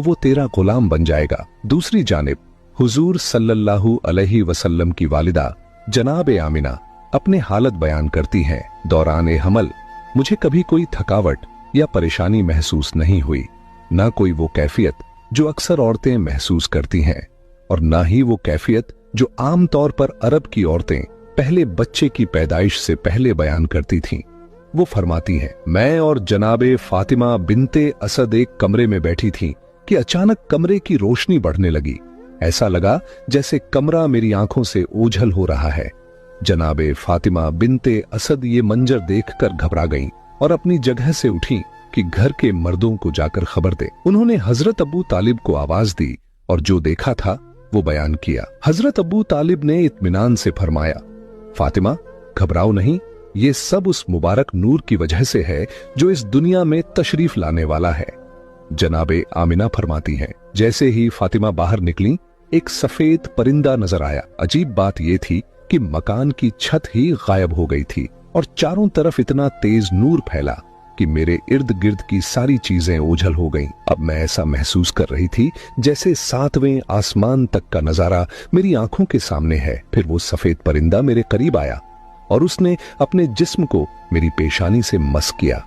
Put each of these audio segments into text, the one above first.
वो तेरा गुलाम बन जाएगा। दूसरी जानिब हुजूर सल्लल्लाहु अलैहि वसल्लम की वालिदा जनाब आमिना अपने हालत बयान करती हैं, दौरान हमल मुझे कभी कोई थकावट या परेशानी महसूस नहीं हुई, ना कोई वो कैफियत जो अक्सर औरतें महसूस करती हैं, और ना ही वो कैफियत जो आमतौर पर अरब की औरतें पहले बच्चे की पैदाइश से पहले बयान करती थीं। वो फरमाती हैं, मैं और जनाबे फातिमा बिनते असद एक कमरे में बैठी थीं कि अचानक कमरे की रोशनी बढ़ने लगी। ऐसा लगा जैसे कमरा मेरी आंखों से ओझल हो रहा है। जनाबे फातिमा बिनते असद ये मंजर देखकर घबरा गईं और अपनी जगह से उठी कि घर के मर्दों को जाकर खबर दे। उन्होंने हजरत अबू तालिब को आवाज दी और जो देखा था वो बयान किया। हजरत अबू तालिब ने इत्मीनान से फरमाया, फातिमा घबराओ नहीं, ये सब उस मुबारक नूर की वजह से है जो इस दुनिया में तशरीफ लाने वाला है। जनाबे आमिना फरमाती हैं, जैसे ही फातिमा बाहर निकली एक सफेद परिंदा नजर आया। अजीब बात यह थी कि मकान की छत ही गायब हो गई थी और चारों तरफ इतना तेज नूर फैला कि मेरे इर्द गिर्द की सारी चीजें ओझल हो गईं। अब मैं ऐसा महसूस कर रही थी जैसे 7वें आसमान तक का नजारा मेरी आंखों के सामने है। फिर वो सफेद परिंदा मेरे करीब आया और उसने अपने जिस्म को मेरी पेशानी से मस किया।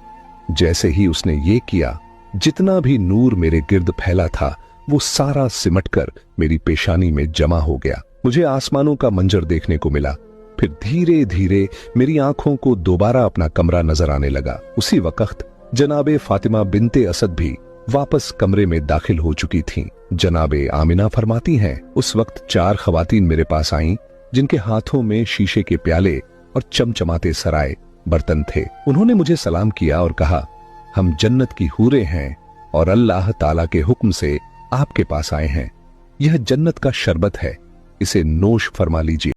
जैसे ही उसने ये किया, जितना भी नूर मेरे गिर्द फैला था वो सारा सिमटकर मेरी पेशानी में जमा हो गया। मुझे आसमानों का मंजर देखने को मिला। फिर धीरे धीरे मेरी आंखों को दोबारा अपना कमरा नजर आने लगा। उसी वक्त जनाबे फातिमा बिनते असद भी वापस कमरे में दाखिल हो चुकी थीं। जनाबे आमिना फरमाती हैं, उस वक्त 4 खवातीन मेरे पास आईं जिनके हाथों में शीशे के प्याले और चमचमाते सराय बर्तन थे। उन्होंने मुझे सलाम किया और कहा, हम जन्नत की हूरें हैं और अल्लाह ताला के हुक्म से आपके पास आए हैं। यह जन्नत का शरबत है, इसे नोश फरमा लीजिए।